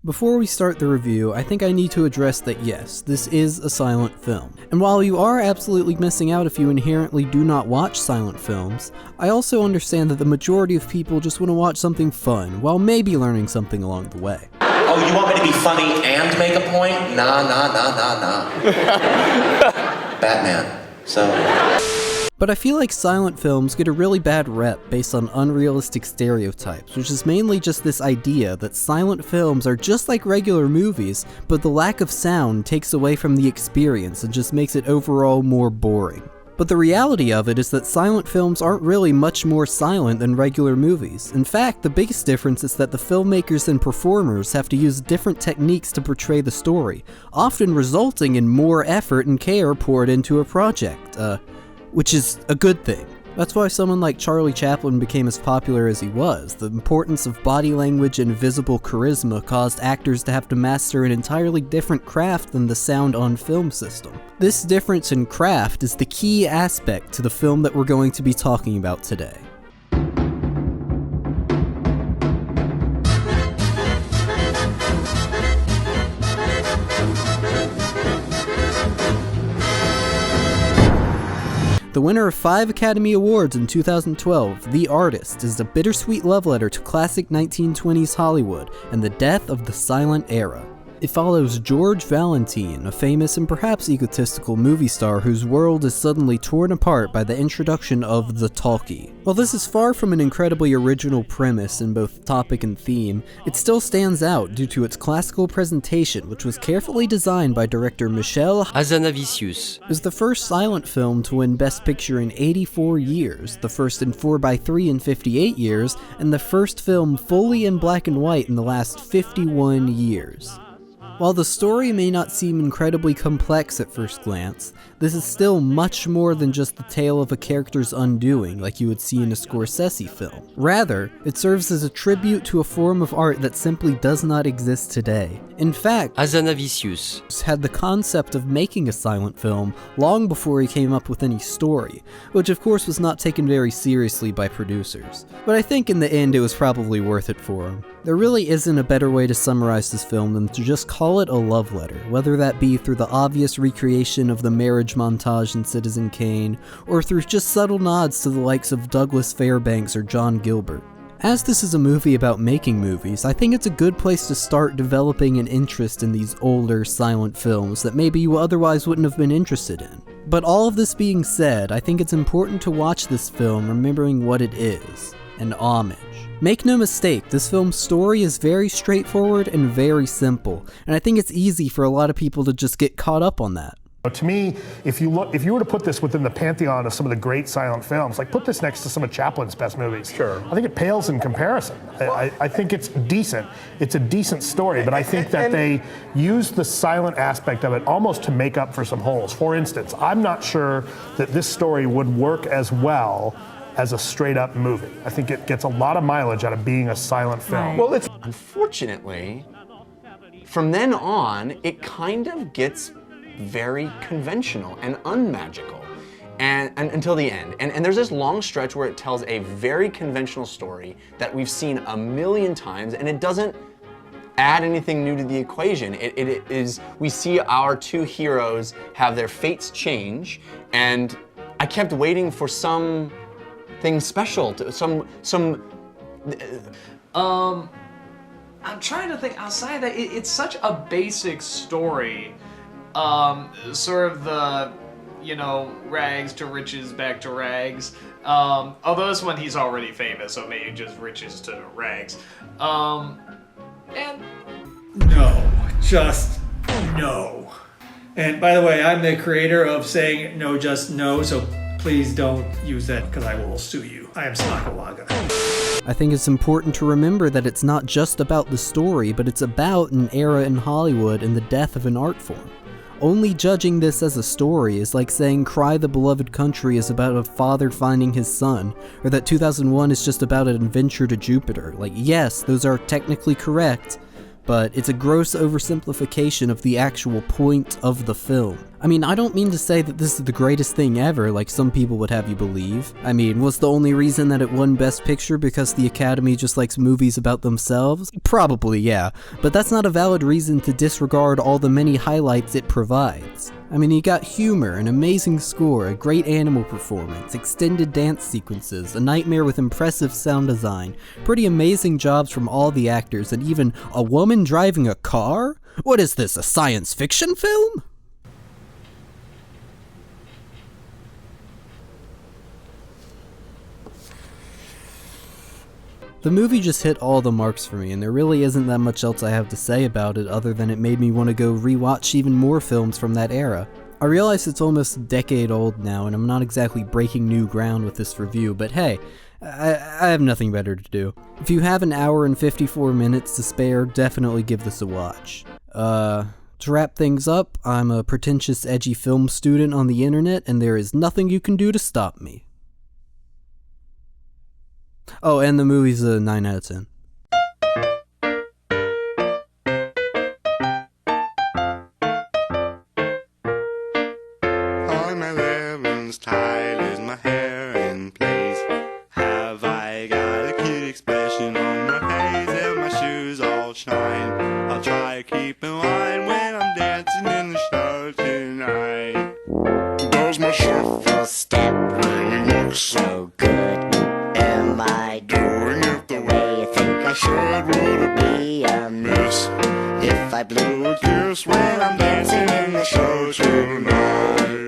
Before we start the review, I think I need to address that yes, this is a silent film. And while you are absolutely missing out if you inherently do not watch silent films, I also understand that the majority of people just want to watch something fun, while maybe learning something along the way. Oh, you want me to be funny and make a point? Nah. Batman, so... But I feel like silent films get a really bad rep based on unrealistic stereotypes, which is mainly just this idea that silent films are just like regular movies, but the lack of sound takes away from the experience and just makes it overall more boring. But the reality of it is that silent films aren't really much more silent than regular movies. In fact, the biggest difference is that the filmmakers and performers have to use different techniques to portray the story, often resulting in more effort and care poured into a project, which is a good thing. That's why someone like Charlie Chaplin became as popular as he was. The importance of body language and visible charisma caused actors to have to master an entirely different craft than the sound on film system. This difference in craft is the key aspect to the film that we're going to be talking about today. The winner of 5 Academy Awards in 2012, The Artist, is a bittersweet love letter to classic 1920s Hollywood and the death of the silent era. It follows George Valentine, a famous and perhaps egotistical movie star whose world is suddenly torn apart by the introduction of the talkie. While this is far from an incredibly original premise in both topic and theme, it still stands out due to its classical presentation, which was carefully designed by director Michel Hazanavicius. It was the first silent film to win Best Picture in 84 years, the first in 4x3 in 58 years, and the first film fully in black and white in the last 51 years. While the story may not seem incredibly complex at first glance, this is still much more than just the tale of a character's undoing like you would see in a Scorsese film. Rather, it serves as a tribute to a form of art that simply does not exist today. In fact, Hazanavicius had the concept of making a silent film long before he came up with any story, which of course was not taken very seriously by producers. But I think in the end it was probably worth it for him. There really isn't a better way to summarize this film than to just call it a love letter, whether that be through the obvious recreation of the marriage montage in Citizen Kane, or through just subtle nods to the likes of Douglas Fairbanks or John Gilbert. As this is a movie about making movies, I think it's a good place to start developing an interest in these older silent films that maybe you otherwise wouldn't have been interested in. But all of this being said, I think it's important to watch this film remembering what it is, an homage. Make no mistake, this film's story is very straightforward and very simple, and I think it's easy for a lot of people to just get caught up on that. To me, if you were to put this within the pantheon of some of the great silent films, like put this next to some of Chaplin's best movies, sure, I think it pales in comparison. I think it's decent. It's a decent story, but I think that they use the silent aspect of it almost to make up for some holes. For instance, I'm not sure that this story would work as well as a straight-up movie. I think it gets a lot of mileage out of being a silent film. Right. Well, unfortunately, from then on, it kind of gets very conventional and unmagical, and until the end. And there's this long stretch where it tells a very conventional story that we've seen a million times, and it doesn't add anything new to the equation. It is, we see our two heroes have their fates change, and I kept waiting for something special, I'm trying to think outside that it's such a basic story. Sort of the, rags to riches back to rags. Although this one he's already famous, so maybe just riches to rags. And no, just no. And by the way, I'm the creator of saying no, just no, so please don't use that because I will sue you. I am Snakalaga. I think it's important to remember that it's not just about the story, but it's about an era in Hollywood and the death of an art form. Only judging this as a story is like saying Cry the Beloved Country is about a father finding his son, or that 2001 is just about an adventure to Jupiter. Like, yes, those are technically correct, but it's a gross oversimplification of the actual point of the film. I mean, I don't mean to say that this is the greatest thing ever, like some people would have you believe. I mean, was the only reason that it won Best Picture because the Academy just likes movies about themselves? Probably, yeah. But that's not a valid reason to disregard all the many highlights it provides. I mean, you got humor, an amazing score, a great animal performance, extended dance sequences, a nightmare with impressive sound design, pretty amazing jobs from all the actors, and even a woman driving a car? What is this, a science fiction film? The movie just hit all the marks for me, and there really isn't that much else I have to say about it other than it made me want to go rewatch even more films from that era. I realize it's almost a decade old now, and I'm not exactly breaking new ground with this review, but hey, I have nothing better to do. If you have an hour and 54 minutes to spare, definitely give this a watch. To wrap things up, I'm a pretentious, edgy film student on the internet, and there is nothing you can do to stop me. Oh, and the movie's a 9 out of 10. On my ribbons tied is my hair in place. Have I got a cute expression on my face? If my shoes all shine, I'll try to keep in line when I'm dancing in the show tonight. Does my shuffle step really look so good? Am I doing it the way you think I should? Would it be a miss if I blew a kiss when I'm dancing in the show tonight?